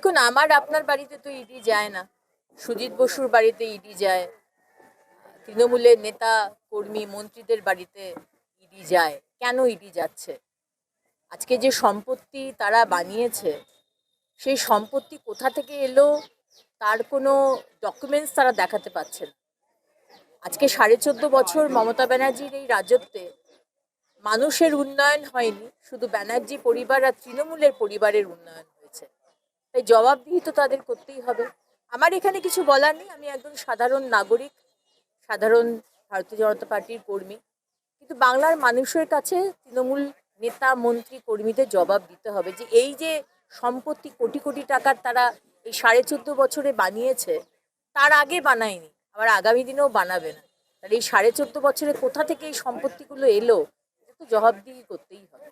দেখুন, আমার আপনার বাড়িতে তো ইডি যায় না। সুজিত বসুর বাড়িতে ইডি যায়, তৃণমূলের নেতা কর্মী মন্ত্রীদের বাড়িতে ইডি যায়। কেন ইডি যাচ্ছে? আজকে যে সম্পত্তি তারা বানিয়েছে, সেই সম্পত্তি কোথা থেকে এলো তার কোনো ডকুমেন্টস তারা দেখাতে পারছে না। আজকে 14.5 বছর মমতা ব্যানার্জির এই রাজত্বে মানুষের উন্নয়ন হয়নি, শুধু ব্যানার্জি পরিবার আর তৃণমূলের পরিবারের উন্নয়ন হয়েছে। তাই জবাবদিহি তো তাদের করতেই হবে। আমার এখানে কিছু বলার নেই, আমি একজন সাধারণ নাগরিক, সাধারণ ভারতীয় জনতা পার্টির কর্মী। কিন্তু বাংলার মানুষের কাছে তৃণমূল নেতা মন্ত্রী কর্মীদের জবাব দিতে হবে যে এই যে সম্পত্তি কোটি কোটি টাকার তারা এই 14.5 বছরে বানিয়েছে, তার আগে বানায়নি, আবার আগামী দিনেও বানাবে না। তাহলে এই 14.5 বছরে কোথা থেকে এই সম্পত্তিগুলো এলো, এটা তো জবাবদিহি করতেই হবে।